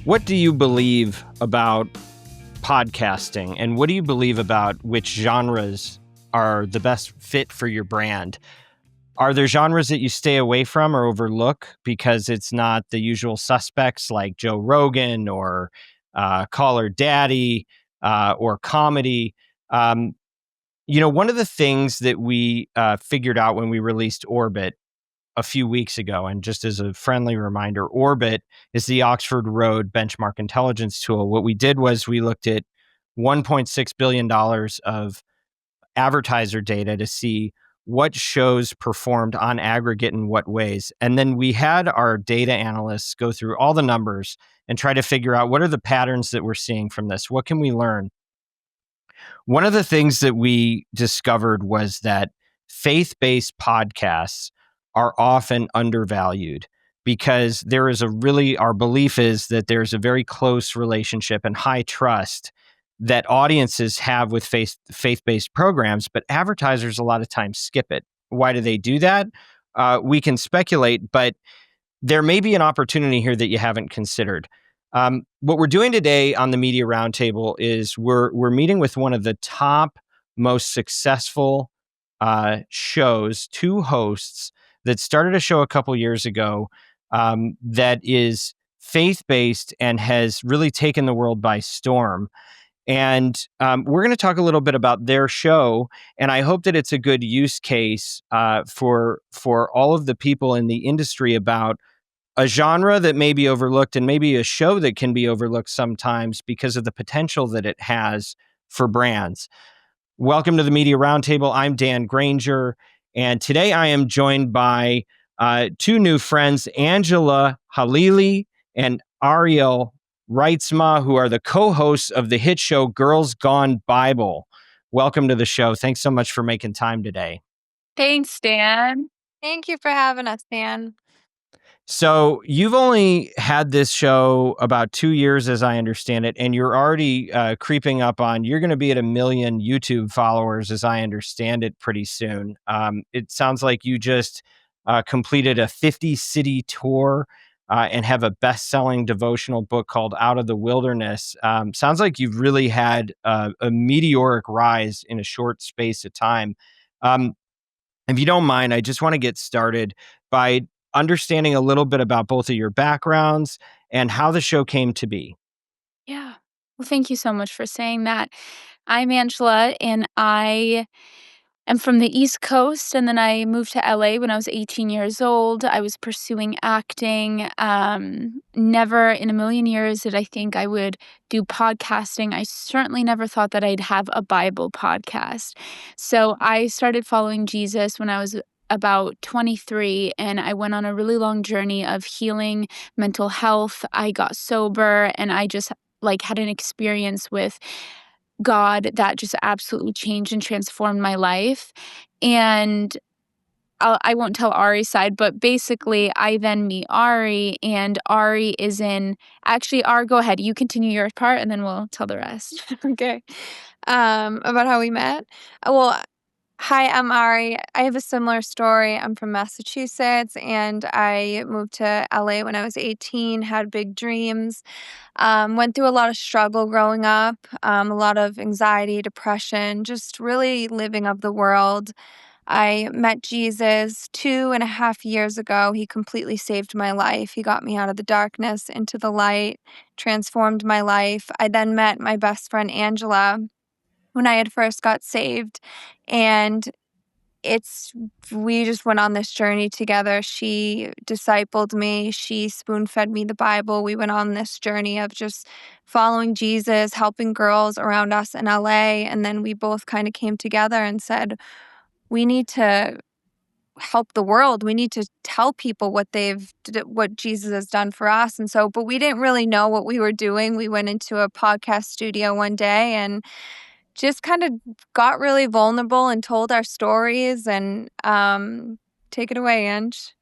What do you believe about podcasting, and what do you believe about which genres are the best fit for your brand? Are there genres that you stay away from or overlook because it's not the usual suspects like Joe Rogan or Call Her Daddy or comedy? Um, One of the things that we figured out when we released Orbit a few weeks ago, and just as a friendly reminder, Orbit is the Oxford Road benchmark intelligence tool. What we did was we looked at $1.6 billion of advertiser data to see what shows performed on aggregate in what ways. And then we had our data analysts go through all the numbers and try to figure out what are the patterns that we're seeing from this? What can we learn? One of the things that we discovered was that faith-based podcasts are often undervalued because our belief is that there's a very close relationship and high trust that audiences have with faith-based programs, but advertisers a lot of times skip it. Why do they do that? We can speculate, but there may be an opportunity here that you haven't considered. What we're doing today on the Media Roundtable is we're meeting with one of the top, most successful shows, two hosts that started a show a couple years ago that is faith-based and has really taken the world by storm. And we're going to talk a little bit about their show, and I hope that it's a good use case for all of the people in the industry about a genre that may be overlooked and maybe a show that can be overlooked sometimes because of the potential that it has for brands. Welcome to the Media Roundtable. I'm Dan Granger, and today I am joined by two new friends, Halili and Arielle Reitsma, who are the co-hosts of the hit show Girls Gone Bible. Welcome to the show. Thanks so much for making time today. Thanks, Dan. Thank you for having us, Dan. So you've only had this show about 2 years, as I understand it, and you're already creeping up on, you're going to be at 1 million YouTube followers, as I understand it, pretty soon. It sounds like you just completed a 50-city tour and have a best-selling devotional book called Out of the Wilderness. Sounds like you've really had a meteoric rise in a short space of time. If you don't mind, I just want to get started by understanding a little bit about both of your backgrounds and how the show came to be. Yeah. Well, thank you so much for saying that. I'm Angela, and I am from the East Coast, and then I moved to LA when I was 18 years old. I was pursuing acting. Never in a million years did I think I would do podcasting. I certainly never thought that I'd have a Bible podcast. So I started following Jesus when I was about 23, and I went on a really long journey of healing mental health. I got sober, and I just had an experience with God that just absolutely changed and transformed my life. And I won't tell Ari's side, but basically I then meet Ari, and Ari is in, actually, Ari, go ahead. You continue your part and then we'll tell the rest. Okay. About how we met. Well, hi, I'm Ari. I have a similar story. I'm from Massachusetts, and I moved to LA when I was 18, had big dreams. Went through a lot of struggle growing up, a lot of anxiety, depression, just really living of the world. I met Jesus 2.5 years ago. He completely saved my life. He got me out of the darkness into the light, transformed my life. I then met my best friend, Angela, when I had first got saved. And we just went on this journey together. She discipled me. She spoon-fed me the Bible. We went on this journey of just following Jesus, helping girls around us in LA. And then we both kind of came together and said, we need to help the world. We need to tell people what Jesus has done for us. And so, but we didn't really know what we were doing. We went into a podcast studio one day and just kind of got really vulnerable and told our stories. And take it away, Ange.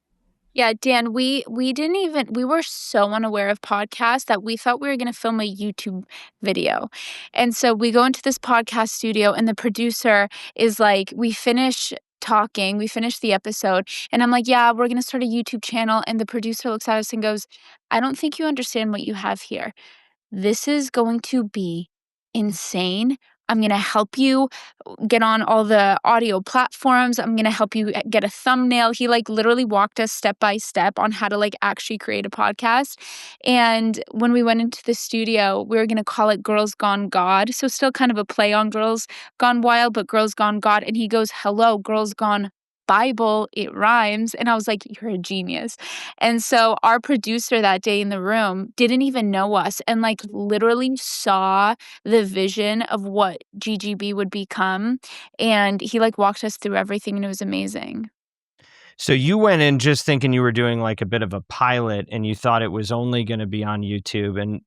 Yeah, Dan, we were so unaware of podcasts that we thought we were going to film a YouTube video. And so we go into this podcast studio, and the producer is like, we finish talking. We finished the episode, and I'm like, yeah, we're going to start a YouTube channel. And the producer looks at us and goes, I don't think you understand what you have here. This is going to be insane. I'm going to help you get on all the audio platforms. I'm going to help you get a thumbnail. He like literally walked us step by step on how to like actually create a podcast. And when we went into the studio, we were going to call it Girls Gone God. So still kind of a play on Girls Gone Wild, but Girls Gone God. And he goes, hello, Girls Gone Bible, it rhymes. And I was like, you're a genius. And so our producer that day in the room didn't even know us and like literally saw the vision of what GGB would become. And he like walked us through everything and it was amazing. So you went in just thinking you were doing like a bit of a pilot and you thought it was only going to be on YouTube. And,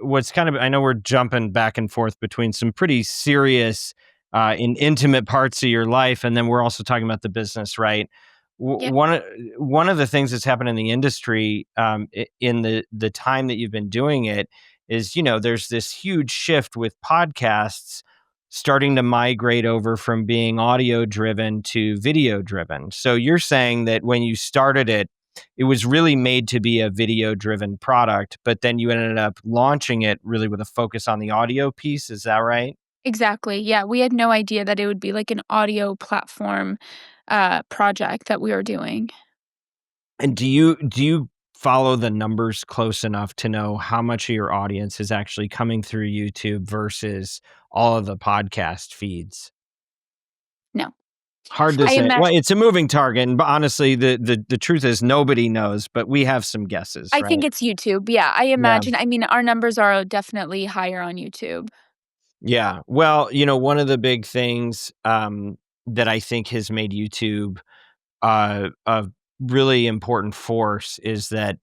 what's kind of, I know we're jumping back and forth between some pretty serious in intimate parts of your life. And then we're also talking about the business, right? Yeah. One of the things that's happened in the industry in the time that you've been doing it is, there's this huge shift with podcasts starting to migrate over from being audio driven to video driven. So you're saying that when you started it, it was really made to be a video driven product, but then you ended up launching it really with a focus on the audio piece. Is that right? Exactly. Yeah. We had no idea that it would be like an audio platform project that we were doing. And do you follow the numbers close enough to know how much of your audience is actually coming through YouTube versus all of the podcast feeds? No. Hard to I say. imagine Well, it's a moving target, but honestly, the truth is nobody knows, but we have some guesses, I think right? it's YouTube. Yeah, I Yeah. imagine. I mean, our numbers are definitely higher on YouTube. Yeah. Well, one of the big things that I think has made YouTube a really important force is that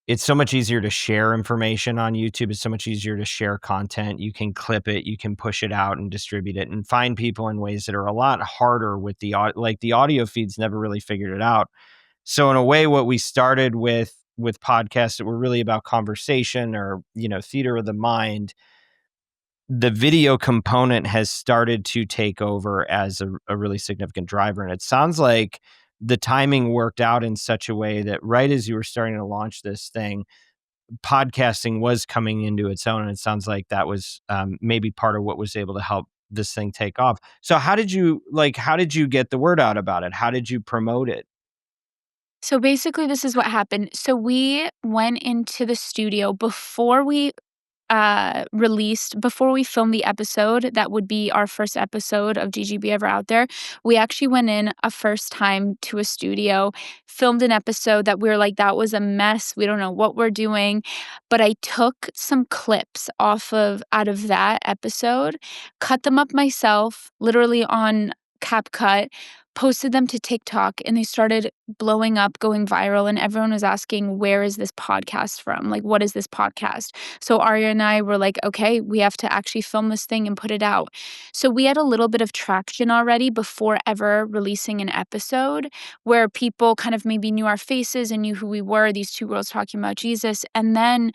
it's so much easier to share information on YouTube. It's so much easier to share content. You can clip it, you can push it out and distribute it and find people in ways that are a lot harder with the audio feeds never really figured it out. So in a way, what we started with podcasts that were really about conversation or, theater of the mind, the video component has started to take over as a really significant driver. And it sounds like the timing worked out in such a way that right as you were starting to launch this thing, podcasting was coming into its own. And it sounds like that was maybe part of what was able to help this thing take off. So how did you get the word out about it? How did you promote it? So basically, this is what happened. So we went into the studio before we before we filmed the episode that would be our first episode of GGB Ever Out There. We actually went in a first time to a studio, filmed an episode that we were like, that was a mess. We don't know what we're doing. But I took some clips out of that episode, cut them up myself, literally on CapCut, posted them to TikTok, and they started blowing up, going viral, and everyone was asking, where is this podcast from? Like, what is this podcast? So Arya and I were like, okay, we have to actually film this thing and put it out. So we had a little bit of traction already before ever releasing an episode where people kind of maybe knew our faces and knew who we were, these two girls talking about Jesus. And then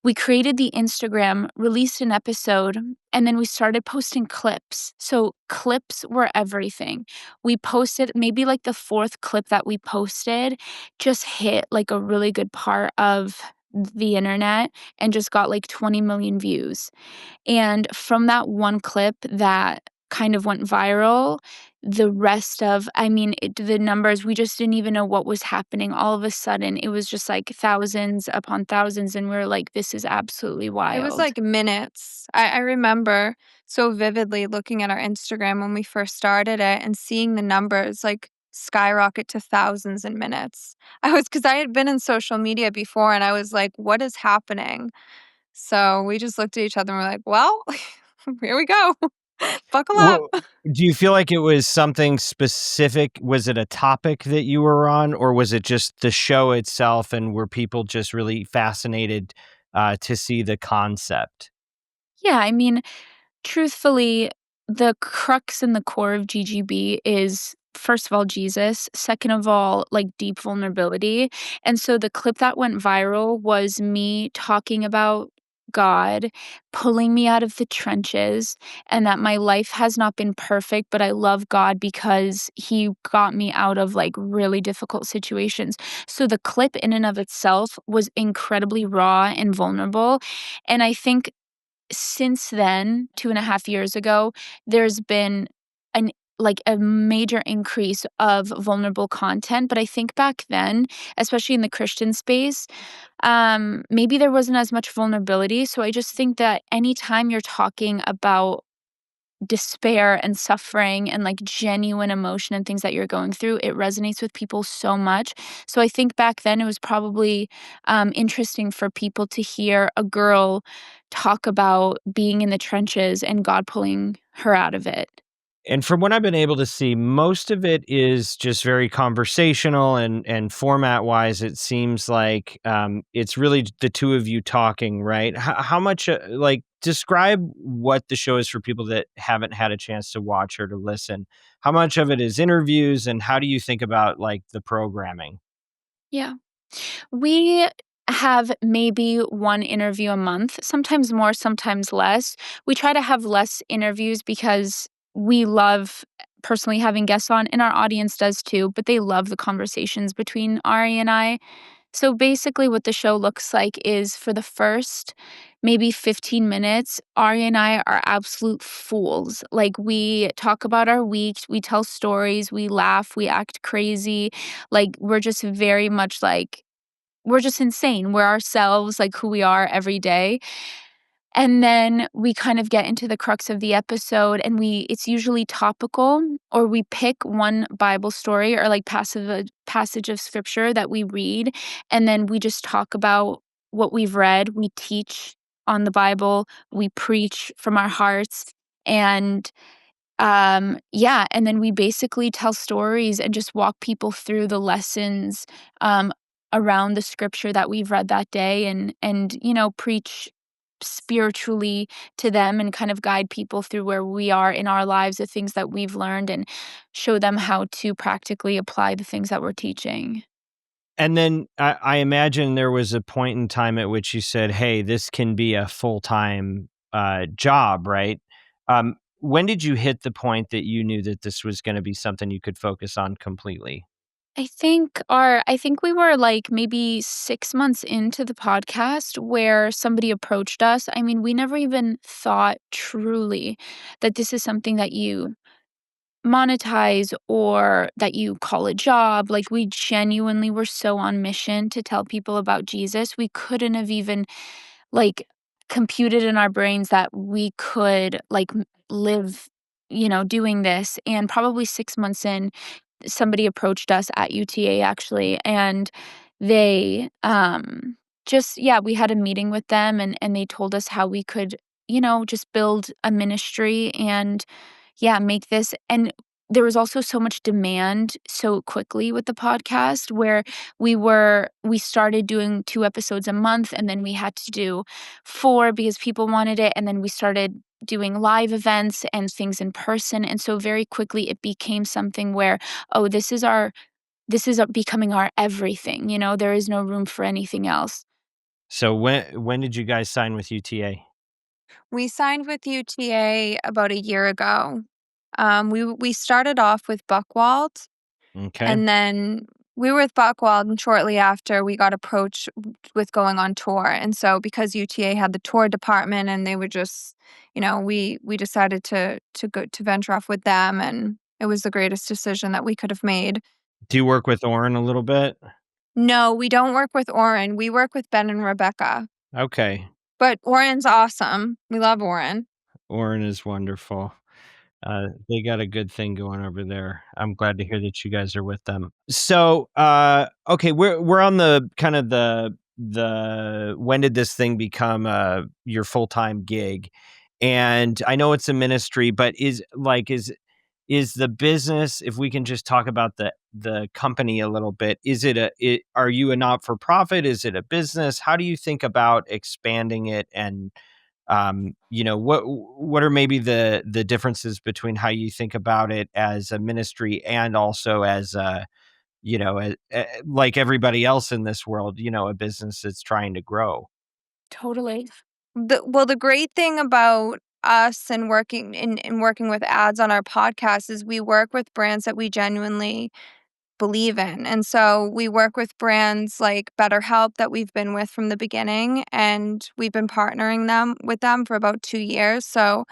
we created the Instagram, released an episode, and then we started posting clips. So clips were everything. We posted maybe like the fourth clip that we posted just hit like a really good part of the internet and just got like 20 million views. And from that one clip that kind of went viral, the rest of, the numbers, we just didn't even know what was happening. All of a sudden, it was just like thousands upon thousands. And we were like, this is absolutely It was wild. like minutes. I remember so vividly looking at our Instagram when we first started it and seeing the numbers like skyrocket to thousands in minutes. Because I had been in social media before and I was like, what is happening? So we just looked at each other and we're like, well, here we go. Buckle up. Well, do you feel like it was something specific? Was it a topic that you were on, or was it just the show itself? And were people just really fascinated to see the concept? Yeah, truthfully, the crux and the core of GGB is, first of all, Jesus. Second of all, like deep vulnerability. And so the clip that went viral was me talking about God pulling me out of the trenches, and that my life has not been perfect, but I love God because he got me out of, like, really difficult situations. So the clip in and of itself was incredibly raw and vulnerable, and I think since then, 2.5 years ago, there's been an a major increase of vulnerable content, but I think back then, especially in the Christian space, maybe there wasn't as much vulnerability, so I just think that anytime you're talking about despair and suffering and, like, genuine emotion and things that you're going through, it resonates with people so much. So I think back then it was probably, interesting for people to hear a girl talk about being in the trenches and God pulling her out of it. And from what I've been able to see, most of it is just very conversational and format wise, it seems like it's really the two of you talking, right? How much, like, describe what the show is for people that haven't had a chance to watch or to listen. How much of it is interviews, and how do you think about like the programming? Yeah. We have maybe 1 interview a month, sometimes more, sometimes less. We try to have less interviews because we love personally having guests on, and our audience does too, but they love the conversations between Ari and I. So basically, what the show looks like is for the first maybe 15 minutes, Ari and I are absolute fools. Like, we talk about our weeks, we tell stories, we laugh, we act crazy. Like, we're just very much like, we're just insane. We're ourselves, like who we are every day. And then we kind of get into the crux of the episode, and it's usually topical, or we pick one Bible story or like passage of scripture that we read, and then we just talk about what we've read. We teach on the Bible, we preach from our hearts, and yeah, and then we basically tell stories and just walk people through the lessons, um, around the scripture that we've read that day, and, preach spiritually to them and kind of guide people through where we are in our lives, the things that we've learned, and show them how to practically apply the things that we're teaching. And then I imagine there was a point in time at which you said, "Hey, this can be a full-time job," right? When did you hit the point that you knew that this was going to be something you could focus on completely? I think we were, like, maybe 6 months into the podcast where somebody approached us. I mean, we never even thought truly that this is something that you monetize or that you call a job. Like, we genuinely were so on mission to tell people about Jesus. We couldn't have even, like, computed in our brains that we could, like, live, doing this. And probably 6 months in, somebody approached us at UTA actually, and they, just yeah, we had a meeting with them, and they told us how we could, just build a ministry and, yeah, make this. And there was also so much demand so quickly with the podcast where we started doing 2 episodes a month, and then we had to do 4 because people wanted it, and then we started doing live events and things in person, and so very quickly it became something where, oh, becoming our everything, there is no room for anything else. So when did you guys sign with UTA? We signed with UTA about a year ago. We started off with Buckwald, Okay. and then we were with Buckwald, and shortly after, we got approached with going on tour, and so because UTA had the tour department and they were just we decided to go to venture off with them, and it was the greatest decision that we could have made. Do you work with Oren a little bit? No, we don't work with Oren, we work with Ben and Rebecca, Okay. but Oren's awesome. We love Oren. Oren is wonderful. They got a good thing going over there. I'm glad to hear that you guys are with them. So, okay, we're on the kind of the when did this thing become your full-time gig? And I know it's a ministry, but is the business, if we can just talk about the company a little bit, are you a not-for-profit? Is it a business? How do you think about expanding it? And what are maybe the differences between how you think about it as a ministry and also as like everybody else in this world, a business that's trying to grow? Totally. The great thing about us and working with ads on our podcast is we work with brands that we genuinely believe in. And so we work with brands like BetterHelp that we've been with from the beginning, and we've been partnering them with them for about 2 years. So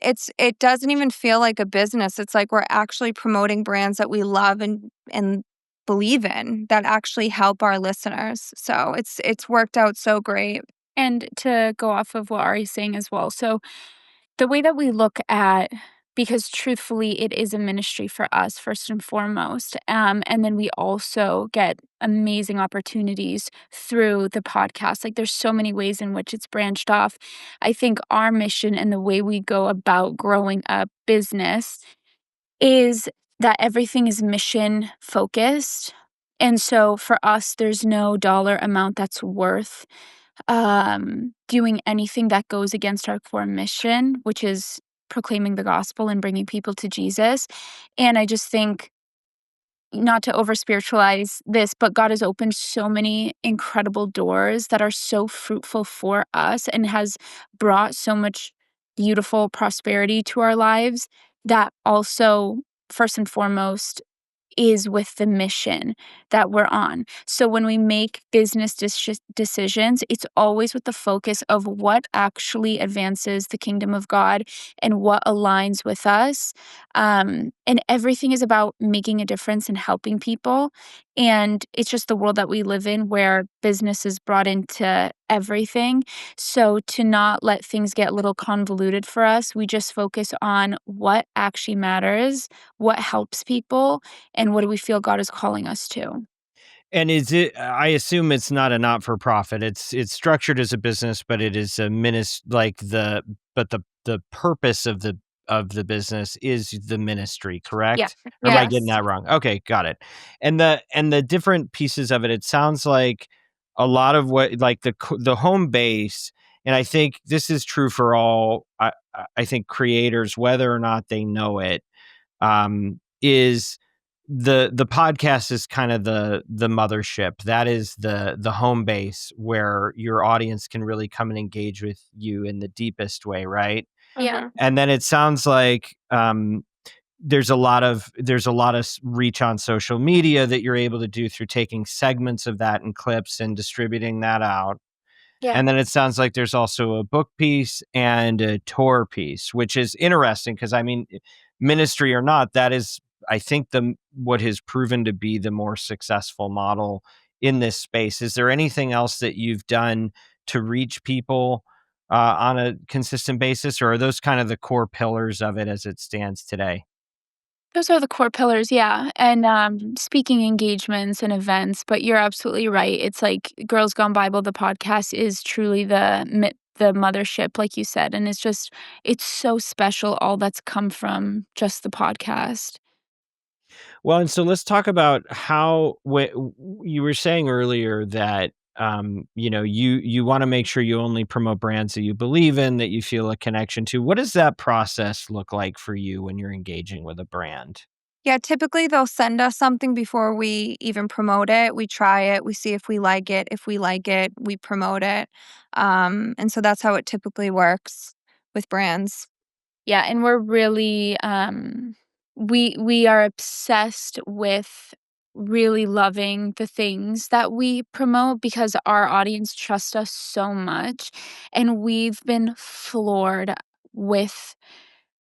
it doesn't even feel like a business. It's like we're actually promoting brands that we love and believe in that actually help our listeners. So it's worked out so great. And to go off of what Ari's saying as well. So the way that we look at, because truthfully, it is a ministry for us first and foremost. And then we also get amazing opportunities through the podcast. Like there's so many ways in which it's branched off. I think our mission and the way we go about growing a business is that everything is mission focused. And so for us, there's no dollar amount that's worth doing anything that goes against our core mission, which is proclaiming the gospel and bringing people to Jesus. And I just think, not to over spiritualize this, but God has opened so many incredible doors that are so fruitful for us and has brought so much beautiful prosperity to our lives that also, first and foremost, is with the mission that we're on. So when we make business decisions, it's always with the focus of what actually advances the kingdom of God and what aligns with us. And everything is about making a difference and helping people. And it's just the world that we live in where business is brought into everything. So to not let things get a little convoluted for us, we just focus on what actually matters, what helps people, and what do we feel God is calling us to? And is it? I assume it's not a not for profit. It's structured as a business, but it is a like the purpose of the business is the ministry, Yeah. correct? Or am I getting Yes. that wrong? Okay, got it. And the different pieces of it. It sounds like a lot of what like the home base, and I think this is true for all. I think creators, whether or not they know it, is the podcast is kind of the mothership. That is the home base where your audience can really come and engage with you in the deepest way, right? Yeah. Mhm. And then it sounds like there's a lot of reach on social media that you're able to do through taking segments of that and clips and distributing that out. Yeah. And then it sounds like there's also a book piece and a tour piece, which is interesting because I mean, ministry or not, that is, I think, the what has proven to be the more successful model in this space. Is there anything else that you've done to reach people on a consistent basis, or are those kind of the core pillars of it as it stands today? Those are the core pillars, yeah, and, speaking engagements and events, but you're absolutely right. It's like Girls Gone Bible, the podcast is truly the mothership, like you said, and it's so special all that's come from just the podcast. Well, and so let's talk about how you were saying earlier that you want to make sure you only promote brands that you believe in, that you feel a connection to. What does that process look like for you when you're engaging with a brand? Yeah, typically they'll send us something before we even promote it. We try it, we see if we like it. If we like it, we promote it. And so that's how it typically works with brands. Yeah, and we're really, we are obsessed with really loving the things that we promote because our audience trusts us so much, and we've been floored with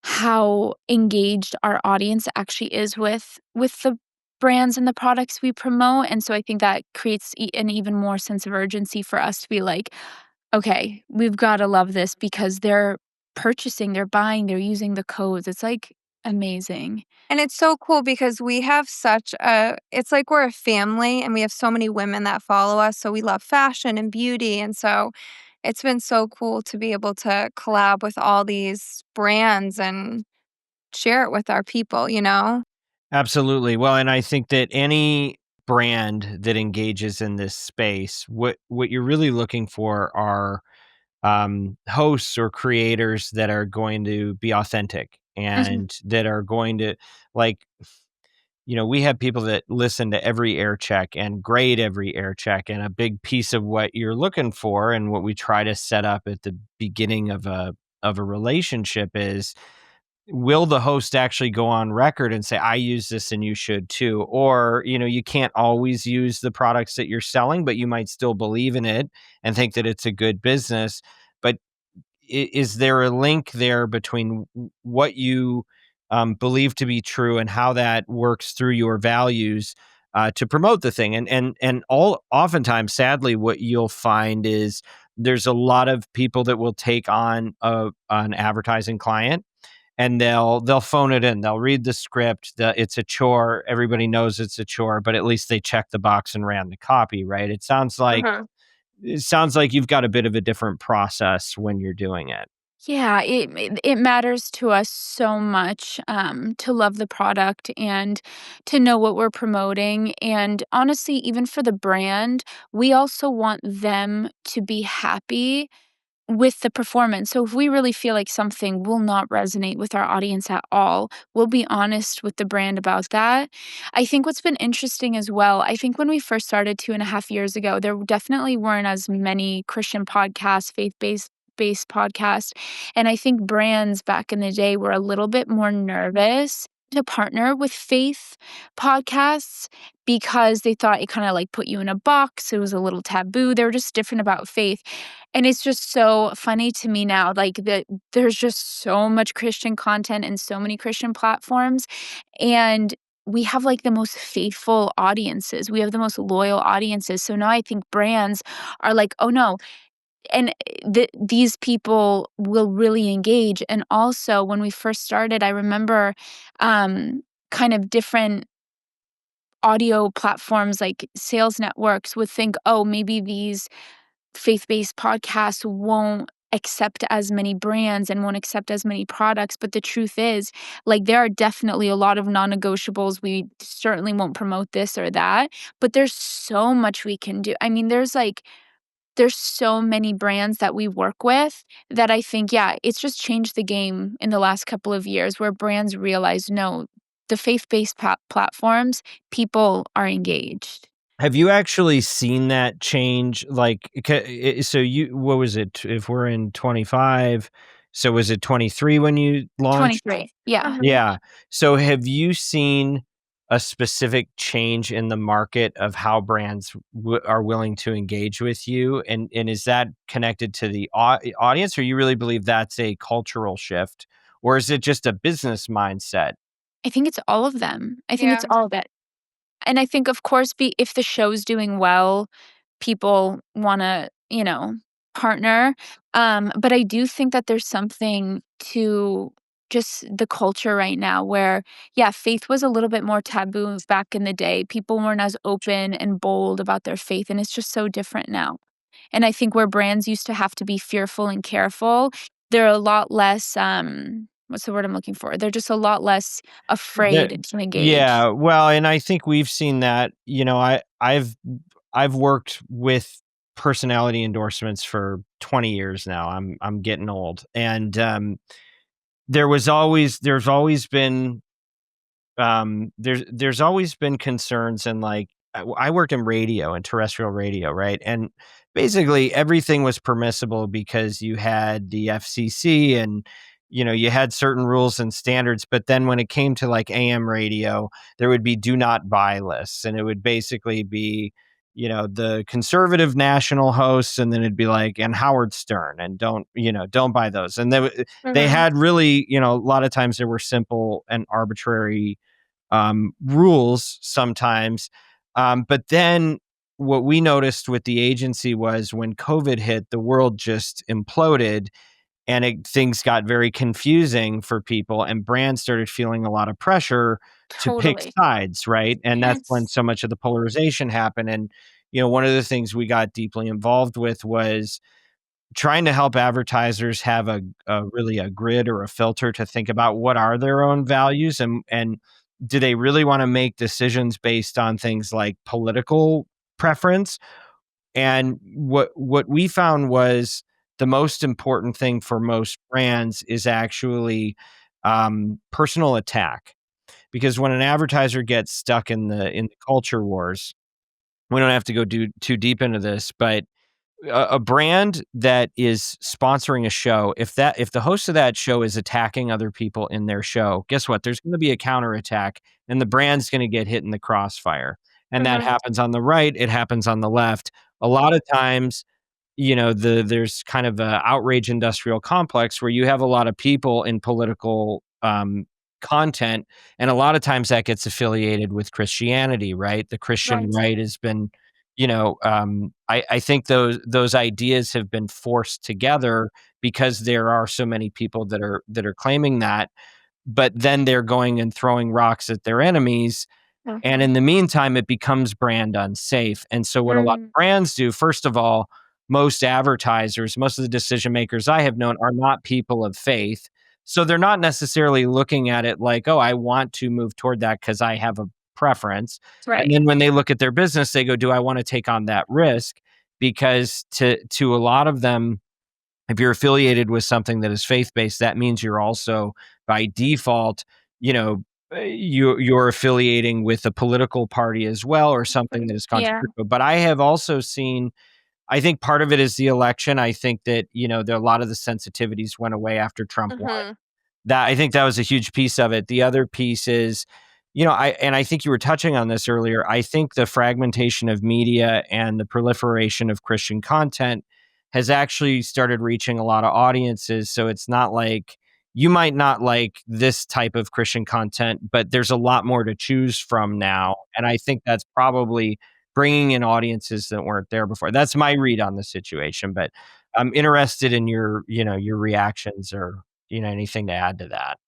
how engaged our audience actually is with the brands and the products we promote, and so I think that creates an even more sense of urgency for us to be like, okay, we've gotta love this because they're purchasing, they're buying, they're using the codes. It's, like, amazing. And it's so cool because we have such a it's like we're a family and we have so many women that follow us. So we love fashion and beauty. And so it's been so cool to be able to collab with all these brands and share it with our people, you know? Absolutely. Well, and I think that any brand that engages in this space, what you're really looking for are hosts or creators that are going to be authentic Mhm. and that are going to like we have people that listen to every air check and grade every air check. And a big piece of what you're looking for and what we try to set up at the beginning of a relationship is, will the host actually go on record and say, I use this and you should too? Or, you can't always use the products that you're selling, but you might still believe in it and think that it's a good business. But is there a link there between what you believe to be true and how that works through your values to promote the thing? And oftentimes, sadly, what you'll find is there's a lot of people that will take on an advertising client, and they'll phone it in. They'll read the script. It's a chore. Everybody knows it's a chore, but at least they checked the box and ran the copy, right? It sounds like you've got a bit of a different process when you're doing it. Yeah, it matters to us so much, to love the product and to know what we're promoting, and honestly, even for the brand, we also want them to be happy with the performance. So if we really feel like something will not resonate with our audience at all, we'll be honest with the brand about that. I think what's been interesting as well, I think when we first started 2.5 years ago, there definitely weren't as many Christian podcasts, faith based podcasts. And I think brands back in the day were a little bit more nervous to partner with faith podcasts because they thought it kind of like put you in a box. It was a little taboo. They were just different about faith. And it's just so funny to me now, like that there's just so much Christian content and so many Christian platforms. And we have like the most faithful audiences. We have the most loyal audiences. So now I think brands are like, oh no. And these people will really engage. And also, when we first started, I remember kind of different audio platforms like sales networks would think, oh, maybe these faith-based podcasts won't accept as many brands and won't accept as many products. But the truth is, like, there are definitely a lot of non-negotiables. We certainly won't promote this or that, but there's so much we can do. I mean, there's so many brands that we work with that I think, yeah, it's just changed the game in the last couple of years where brands realize, no, the faith-based platforms, people are engaged. Have you actually seen that change? Like, so what was it? If we're in 25, so was it 23 when you launched? 23. Yeah. Yeah. So have you seen a specific change in the market of how brands are willing to engage with you? And is that connected to the audience, or you really believe that's a cultural shift, or is it just a business mindset? I think it's all of them. I think Yeah. it's all of it. And I think, of course, if the show's doing well, people wanna, partner. But I do think that there's something to just the culture right now where, yeah, faith was a little bit more taboo back in the day. People weren't as open and bold about their faith, and it's just so different now. And I think where brands used to have to be fearful and careful, they're a lot less, what's the word I'm looking for? They're just a lot less That afraid to engage. Yeah, well, and I think we've seen that, I've worked with personality endorsements for 20 years now. I'm getting old. And there's always been there's always been concerns. And like, I worked in radio and terrestrial radio, right? And basically everything was permissible because you had the FCC, and you had certain rules and standards. But then when it came to like AM radio, there would be do not buy lists, and it would basically be the conservative national hosts, and then it'd be like, and Howard Stern, and don't buy those. And they Mhm. had really, a lot of times there were simple and arbitrary rules sometimes. But then what we noticed with the agency was when COVID hit, the world just imploded, and things got very confusing for people, and brands started feeling a lot of pressure to pick Totally. sides, right? And that's when Yes. so much of the polarization happened. And one of the things we got deeply involved with was trying to help advertisers have a really a grid or a filter to think about what are their own values, and do they really want to make decisions based on things like political preference. And what we found was the most important thing for most brands is actually personal attack. because when an advertiser gets stuck in the culture wars, we don't have to go too deep into this, but a brand that is sponsoring a show, if the host of that show is attacking other people in their show, guess what? There's going to be a counterattack, and the brand's going to get hit in the crossfire. And that Mhm. happens on the right, it happens on the left. A lot of times, there's kind of a outrage industrial complex where you have a lot of people in political content, and a lot of times that gets affiliated with Christianity, right? The Christian Right. right has been, I think those ideas have been forced together because there are so many people that are claiming that, but then they're going and throwing rocks at their enemies, and Mhm. in the meantime, it becomes brand unsafe. And so what a lot of Mm. brands do, first of all, most advertisers, most of the decision makers I have known are not people of faith. So they're not necessarily looking at it like, oh, I want to move toward that because I have a preference. And Right. then when they look at their business, they go, do I want to take on that risk? Because to a lot of them, if you're affiliated with something that is faith-based, that means you're also by default, you're affiliating with a political party as well, or something that is Yeah. controversial. But I have also seen, I think part of it is the election. I think that, there a lot of the sensitivities went away after Trump won. Mhm. That I think that was a huge piece of it. The other piece is, I think you were touching on this earlier. I think the fragmentation of media and the proliferation of Christian content has actually started reaching a lot of audiences. So it's not like you might not like this type of Christian content, but there's a lot more to choose from now. And I think that's probably bringing in audiences that weren't there before. That's my read on the situation, but I'm interested in your reactions or, anything to add to that.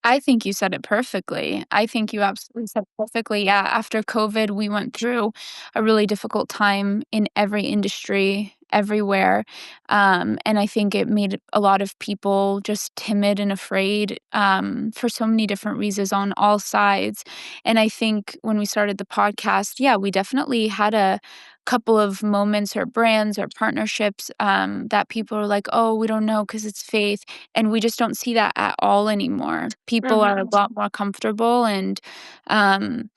I think you said it perfectly. I think you absolutely said it perfectly. Yeah, after COVID, we went through a really difficult time in every industry, everywhere. And I think it made a lot of people just timid and afraid for so many different reasons on all sides. And I think when we started the podcast, yeah, we definitely had a couple of moments or brands or partnerships that people are like, oh, we don't know because it's faith, and we just don't see that at all anymore. People are a Mhm. lot more comfortable and, um,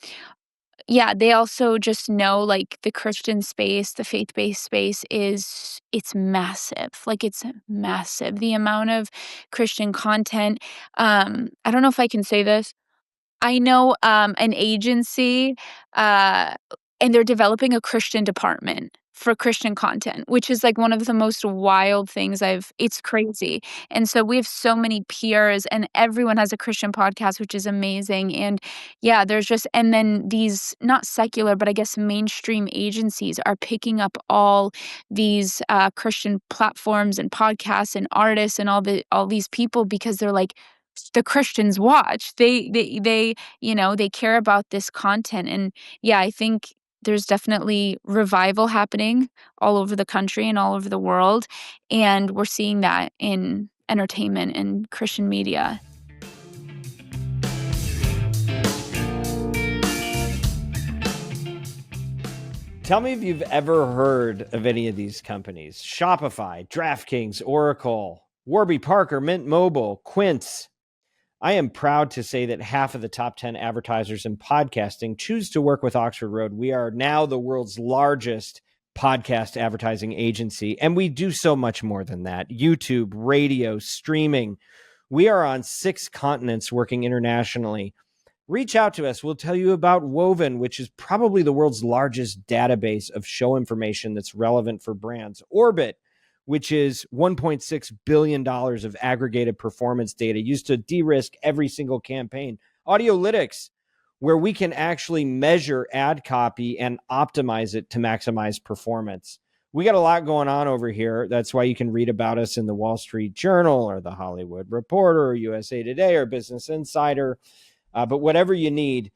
yeah, they also just know, like, the Christian space, the faith-based space it's massive, like, it's massive. The amount of Christian content, I don't know if I can say this. I know, an agency, uh, and they're developing a Christian department for Christian content, which is, like, one of the most wild things it's crazy, and so we have so many peers, and everyone has a Christian podcast, which is amazing, and, yeah, there's just and then these not secular, but I guess mainstream agencies are picking up all these, Christian platforms and podcasts and artists and all these people because they're like, the Christians watch. They care about this content, and yeah, I think there's definitely revival happening all over the country and all over the world, and we're seeing that in entertainment and Christian media. Tell me if you've ever heard of any of these companies: Shopify, DraftKings, Oracle, Warby Parker, Mint Mobile, Quince. I am proud to say that half of the top 10 advertisers in podcasting choose to work with Oxford Road. We are now the world's largest podcast advertising agency, and we do so much more than that. YouTube, radio, streaming. We are on 6 continents working internationally. Reach out to us. We'll tell you about Woven, which is probably the world's largest database of show information that's relevant for brands. Orbit, which is $1.6 billion of aggregated performance data used to de-risk every single campaign. Audiolytics, where we can actually measure ad copy and optimize it to maximize performance. We got a lot going on over here. That's why you can read about us in the Wall Street Journal or the Hollywood Reporter or USA Today or Business Insider. But whatever you need,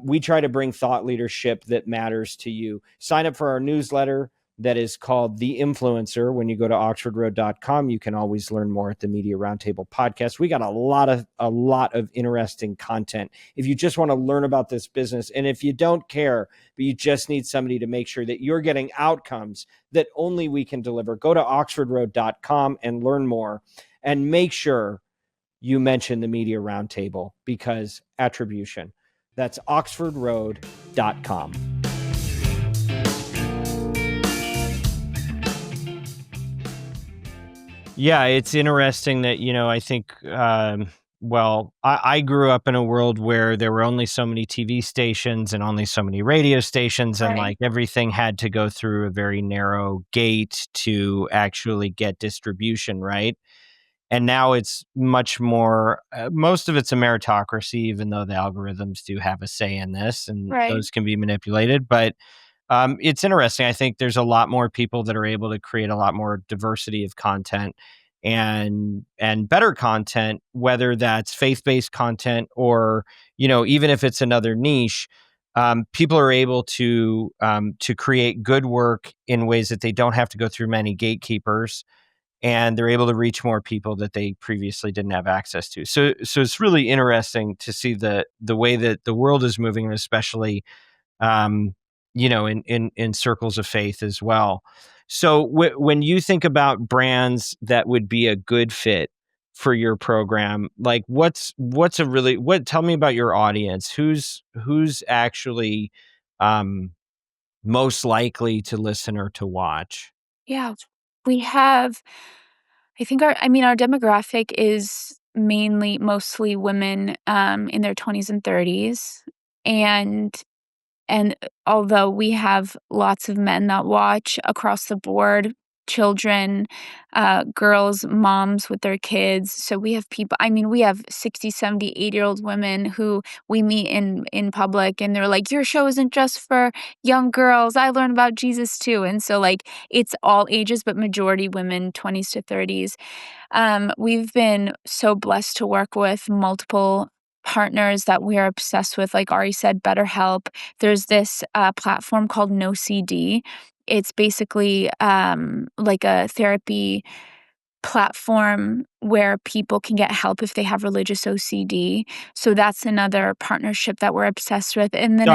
we try to bring thought leadership that matters to you. Sign up for our newsletter that is called The Influencer. When you go to oxfordroad.com, you can always learn more at the Media Roundtable podcast. We got a lot of interesting content. If you just want to learn about this business, and if you don't care, but you just need somebody to make sure that you're getting outcomes that only we can deliver, go to oxfordroad.com and learn more, and make sure you mention the Media Roundtable, because attribution. That's oxfordroad.com. Yeah, it's interesting that, I think, I grew up in a world where there were only so many TV stations and only so many radio stations, and Right. like everything had to go through a very narrow gate to actually get distribution, right? And now it's much more, most of it's a meritocracy, even though the algorithms do have a say in this, and Right. those can be manipulated. But it's interesting. I think there's a lot more people that are able to create a lot more diversity of content and better content, whether that's faith-based content or, even if it's another niche. People are able to create good work in ways that they don't have to go through many gatekeepers, and they're able to reach more people that they previously didn't have access to. So it's really interesting to see the way that the world is moving, especially in circles of faith as well. So when you think about brands that would be a good fit for your program, like tell me about your audience. Who's actually most likely to listen or to watch? Yeah. We have our demographic is mostly women in their 20s and 30s. And although we have lots of men that watch across the board, children, girls, moms with their kids. So we have we have 60, 70, 80-year-old women who we meet in public, and they're like, your show isn't just for young girls. I learn about Jesus too. And so like it's all ages, but majority women, 20s to 30s. We've been so blessed to work with multiple partners that we are obsessed with. Like Ari said, BetterHelp. There's this platform called No CD. It's basically like a therapy platform where people can get help if they have religious OCD. So that's another partnership that we're obsessed with. And then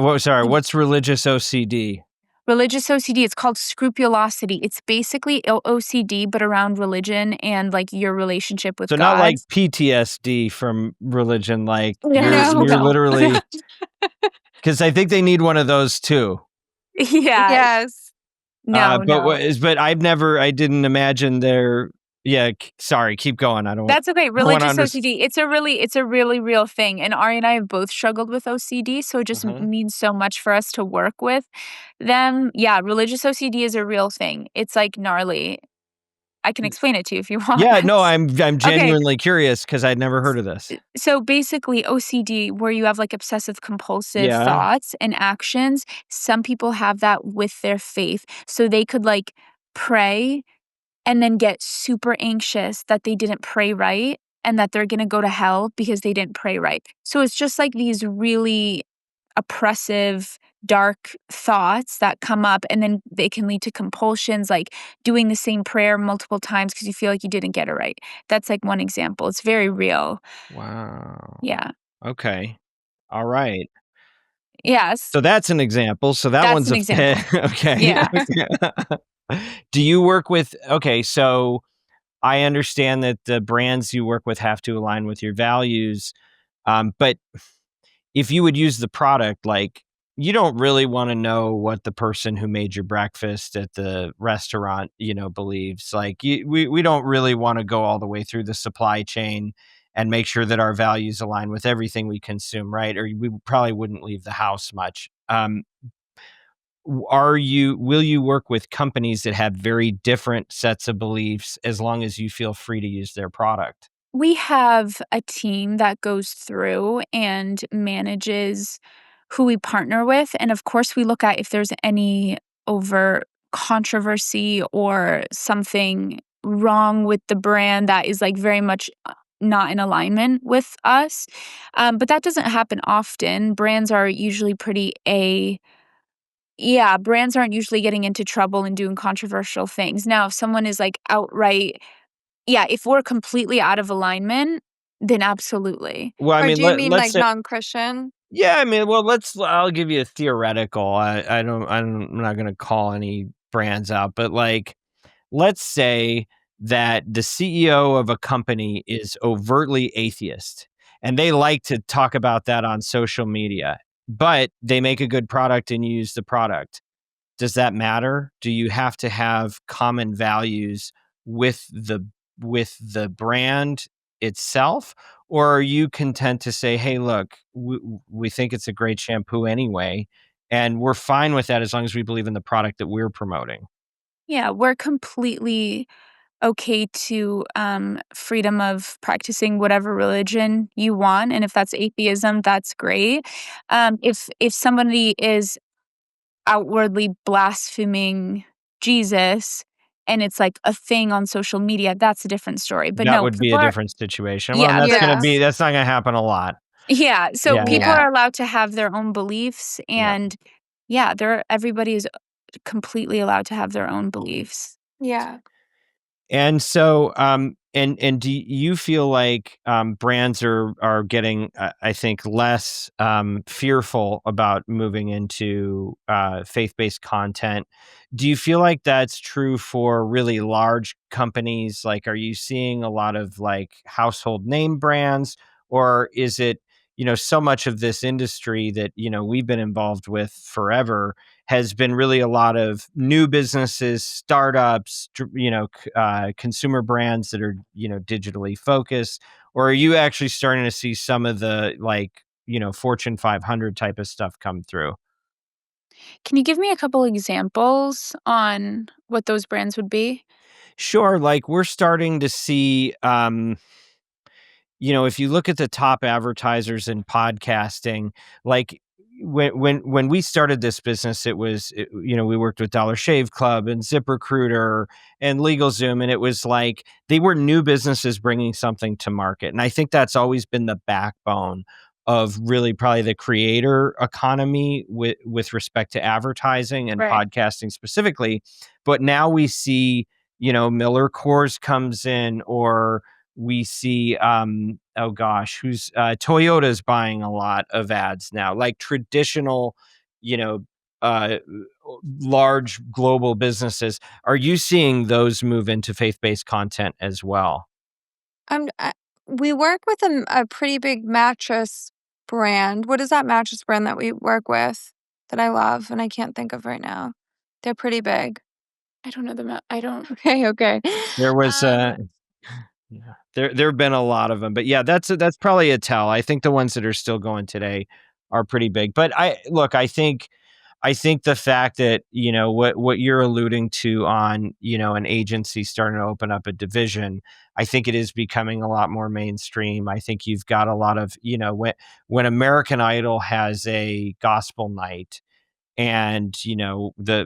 What's religious OCD? Religious OCD, it's called scrupulosity. It's basically OCD, but around religion and like your relationship with So God. not like PTSD from religion, like No. you're literally, because I think they need one of those too. Yeah. Yes. No. But I didn't imagine their. Yeah, sorry, keep going. I don't. That's okay. Religious OCD. It's a really real thing. And Ari and I have both struggled with OCD, so it just means so much for us to work with them. Yeah, religious OCD is a real thing. It's like gnarly. I can explain it to you if you want. Yeah, no, I'm genuinely curious because I'd never heard of this. So basically OCD, where you have like obsessive compulsive thoughts and actions, some people have that with their faith. So they could like pray and then get super anxious that they didn't pray right and that they're going to go to hell because they didn't pray right. So it's just like these really oppressive, dark thoughts that come up, and then they can lead to compulsions, like doing the same prayer multiple times because you feel like you didn't get it right. That's like one example. It's very real. Wow. Yeah. Okay. All right. Yes. So that's an example. So that's one's an example. Okay. Yeah. Do you work with, so I understand that the brands you work with have to align with your values. But if you would use the product, like, you don't really want to know what the person who made your breakfast at the restaurant, believes. Like, we don't really want to go all the way through the supply chain and make sure that our values align with everything we consume, right? Or we probably wouldn't leave the house much. Will you work with companies that have very different sets of beliefs as long as you feel free to use their product? We have a team that goes through and manages who we partner with. And of course, we look at if there's any over controversy or something wrong with the brand that is like very much not in alignment with us. But that doesn't happen often. Brands are usually brands aren't usually getting into trouble and doing controversial things. Now, if someone is like outright, if we're completely out of alignment, then absolutely. Well, Or do you mean like say, non-Christian? yeah, I'll give you a theoretical. I'm not going to call any brands out, but like, let's say that the CEO of a company is overtly atheist, and they like to talk about that on social media, but they make a good product and you use the product. Does that matter? Do you have to have common values with the brand itself, or are you content to say, "Hey, look, we think it's a great shampoo anyway, and we're fine with that as long as we believe in the product that we're promoting"? Yeah, we're completely okay to freedom of practicing whatever religion you want, and if that's atheism, that's great. If somebody is outwardly blaspheming Jesus and it's like a thing on social media, that's a different story. But That no, would be a people are different situation. Well, and yeah, Yeah. that's not gonna happen a lot. yeah, so Yeah, people yeah, Yeah. are allowed to have their own beliefs yeah. and yeah, everybody is completely allowed to have their own beliefs. Yeah. And so, and do you feel like brands are getting, I think, less fearful about moving into faith-based content? Do you feel like that's true for really large companies? Like, are you seeing a lot of like household name brands, or is it, so much of this industry that we've been involved with forever has been really a lot of new businesses, startups, consumer brands that are, digitally focused? Or are you actually starting to see some of the like, Fortune 500 type of stuff come through? Can you give me a couple examples on what those brands would be? Sure. Like we're starting to see, if you look at the top advertisers in podcasting, like when we started this business, it was, we worked with Dollar Shave Club and ZipRecruiter and LegalZoom, and it was like they were new businesses bringing something to market. And I think that's always been the backbone of really probably the creator economy with respect to advertising and Right. podcasting specifically. But now we see, Miller Coors comes in, or we see oh gosh, who's Toyota's buying a lot of ads now, like traditional, you know uh large global businesses. Are you seeing those move into faith-based content as well? I we work with a pretty big mattress brand. What is that mattress brand that we work with that I love and I can't think of right now? They're pretty big. I don't know I don't Okay, okay. There was Um, yeah, there have been a lot of them, but yeah, that's probably a tell. I think the ones that are still going today are pretty big. But I think the fact that, what you're alluding to on, an agency starting to open up a division, I think it is becoming a lot more mainstream. I think you've got a lot of, when American Idol has a gospel night, and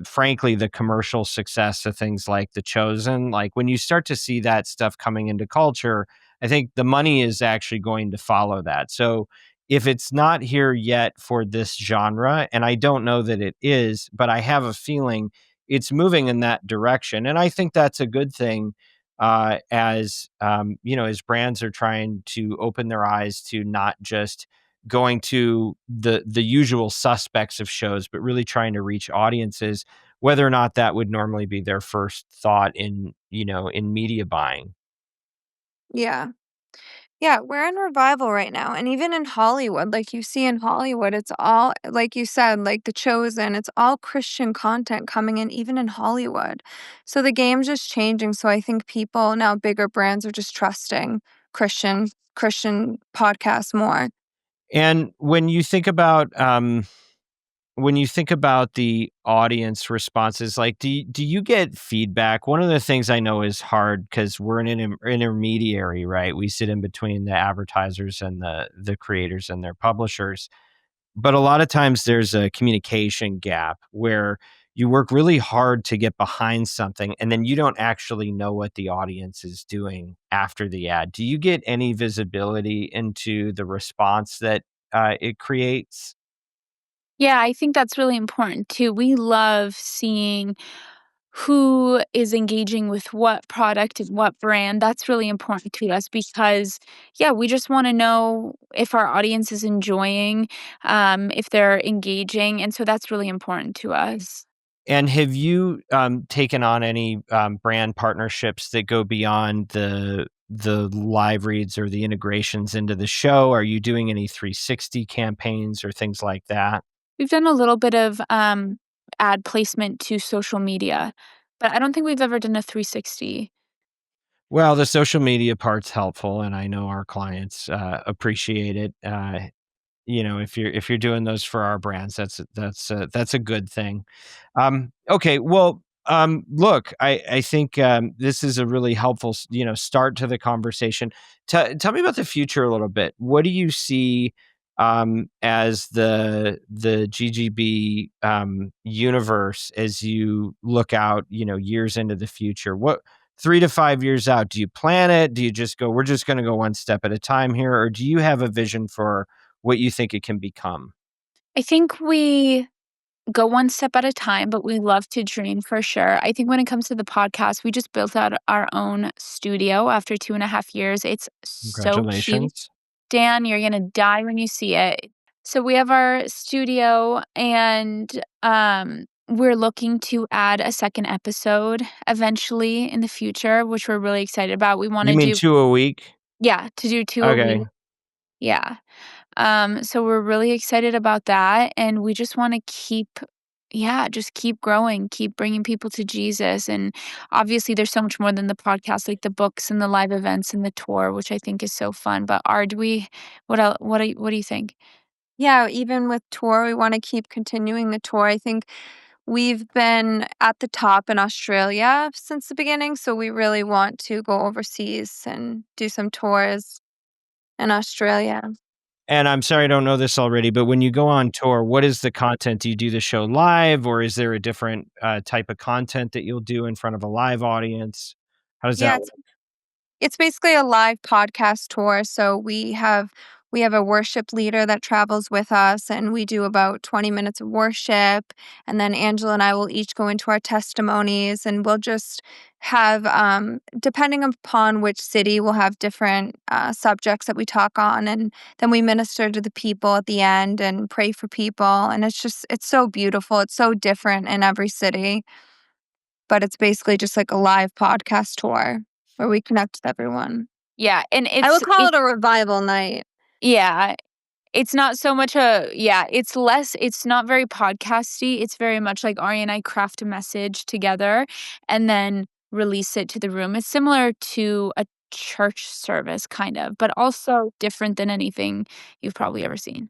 frankly, the commercial success of things like The Chosen, like when you start to see that stuff coming into culture, I think the money is actually going to follow that. So if it's not here yet for this genre, and I don't know that it is, but I have a feeling it's moving in that direction, and I think that's a good thing. As brands are trying to open their eyes to not just going to the usual suspects of shows, but really trying to reach audiences, whether or not that would normally be their first thought in media buying. yeah. Yeah, we're in revival right now, and even in Hollywood, like you see in Hollywood, it's all like you said, like The Chosen, it's all Christian content coming in even in Hollywood. So the game's just changing, so I think people now bigger brands are just trusting Christian podcasts more. And when you think about the audience responses, like do you get feedback? One of the things I know is hard because we're an intermediary, right? We sit in between the advertisers and the creators and their publishers. But a lot of times there's a communication gap where you work really hard to get behind something and then you don't actually know what the audience is doing after the ad. Do you get any visibility into the response that it creates? Yeah, I think that's really important too. We love seeing who is engaging with what product and what brand. That's really important to us because, yeah, we just want to know if our audience is enjoying, if they're engaging. And so that's really important to us. And have you taken on any brand partnerships that go beyond the live reads or the integrations into the show? Are you doing any 360 campaigns or things like that? We've done a little bit of ad placement to social media, but I don't think we've ever done a 360. Well, the social media part's helpful, and I know our clients appreciate it. If you're doing those for our brands, that's a good thing. Okay, well, look, I think this is a really helpful start to the conversation. Tell me about the future a little bit. What do you see as the GGB universe as you look out, years into the future? What 3 to 5 years out, do you plan it? Do you just go, we're just going to go one step at a time here, or do you have a vision for what you think it can become? I think we go one step at a time, but we love to dream for sure. I think when it comes to the podcast, we just built out our own studio after 2.5 years. It's so cute. Congratulations. Dan, you're gonna die when you see it. So we have our studio and we're looking to add a second episode eventually in the future, which we're really excited about. We want You to mean do 2 a week? to do two a Okay. week. Yeah. So we're really excited about that, and we just wanna just keep growing, keep bringing people to Jesus, and obviously, there's so much more than the podcast, like the books and the live events and the tour, which I think is so fun, but do we what do you think? Yeah, even with tour, we wanna keep continuing the tour. I think we've been at the top in Australia since the beginning, so we really want to go overseas and do some tours in Australia. And I'm sorry I don't know this already, but when you go on tour, what is the content? Do you do the show live, or is there a different, type of content that you'll do in front of a live audience? How does that Yeah, work? it's basically a live podcast tour, so we have a worship leader that travels with us, and we do about 20 minutes of worship, and then Angela and I will each go into our testimonies, and we'll just have, depending upon which city, we'll have different, subjects that we talk on, and then we minister to the people at the end and pray for people, and it's so beautiful, it's so different in every city, but it's basically just like a live podcast tour where we connect with everyone. Yeah, and I would call it a revival night. yeah, it's not so much it's not very podcasty, it's very much like Ari and I craft a message together and then release it to the room. It's similar to a church service kind of, but also different than anything you've probably ever seen.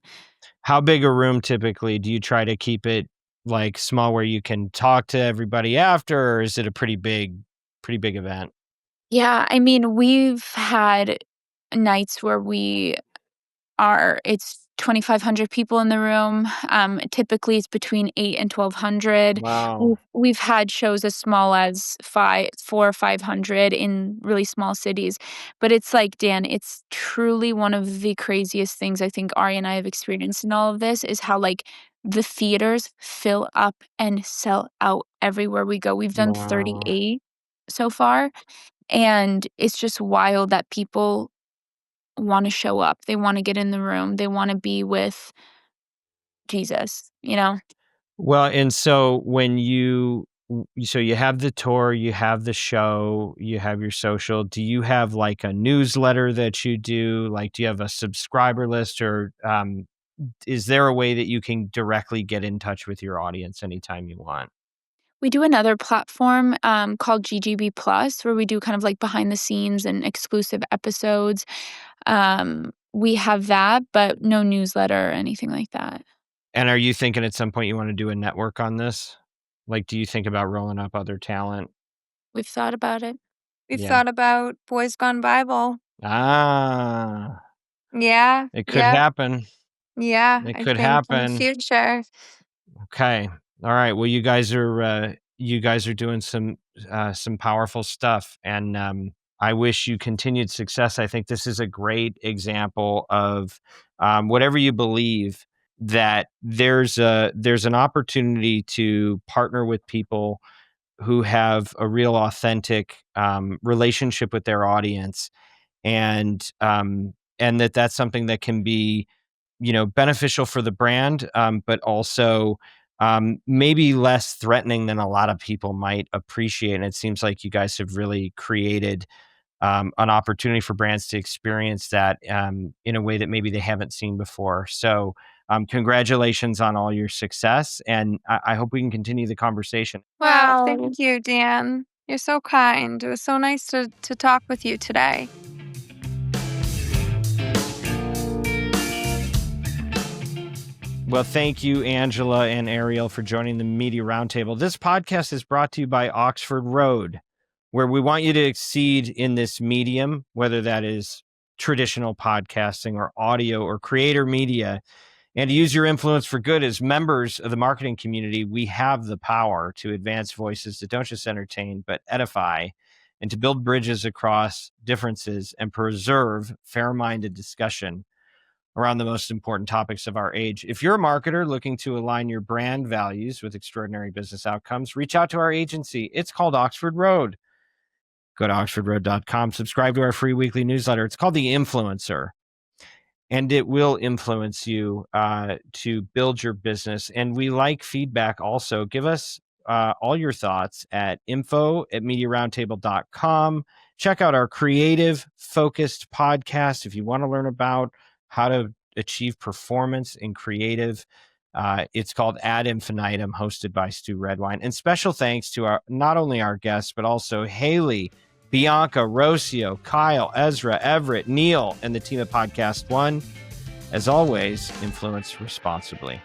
How big a room typically? Do you try to keep it, like, small where you can talk to everybody after, or is it a pretty big event? Yeah, I mean, we've had nights where it's 2,500 people in the room. Typically, it's between 8 and 1,200. Wow. We've had shows as small as 4 or 500 in really small cities. But it's like, Dan, it's truly one of the craziest things I think Ari and I have experienced in all of this is how, like, the theaters fill up and sell out everywhere we go. We've done Wow. 38 so far, and it's just wild that people wanna show up. They wanna get in the room. They wanna be with Jesus, you know? Well, and so when so you have the tour, you have the show, you have your social. Do you have like a newsletter that you do? Like, do you have a subscriber list, or is there a way that you can directly get in touch with your audience anytime you want? We do another platform, called GGB Plus, where we do kind of like behind the scenes and exclusive episodes. We have that, but no newsletter or anything like that. And are you thinking at some point you want to do a network on this? Like, do you think about rolling up other talent? We've thought about it. We've Yeah. thought about Boys Gone Bible. Ah, Yeah, it could yep, happen. yeah, It I could think in the happen. future. Okay. All right. Well, you guys are doing some powerful stuff, and I wish you continued success. I think this is a great example of whatever you believe, that there's an opportunity to partner with people who have a real authentic relationship with their audience, and that's something that can be beneficial for the brand, but also maybe less threatening than a lot of people might appreciate. And it seems like you guys have really created an opportunity for brands to experience that in a way that maybe they haven't seen before. So congratulations on all your success. And I hope we can continue the conversation. Wow, thank you, Dan. You're so kind. It was so nice to talk with you today. Well, thank you, Angela and Arielle, for joining the Media Roundtable. This podcast is brought to you by Oxford Road, where we want you to exceed in this medium, whether that is traditional podcasting or audio or creator media, and to use your influence for good. As members of the marketing community, we have the power to advance voices that don't just entertain, but edify, and to build bridges across differences and preserve fair-minded discussion around the most important topics of our age. If you're a marketer looking to align your brand values with extraordinary business outcomes, reach out to our agency. It's called Oxford Road. Go to oxfordroad.com, subscribe to our free weekly newsletter. It's called The Influencer, and it will influence you to build your business. And we like feedback also. Give us all your thoughts at info@mediaroundtable.com. Check out our creative focused podcast if you want to learn about how to achieve performance in creative. It's called Ad Infinitum, hosted by Stu Redwine. And special thanks to not only our guests, but also Haley, Bianca, Rocio, Kyle, Ezra, Everett, Neil, and the team at Podcast One. As always, influence responsibly.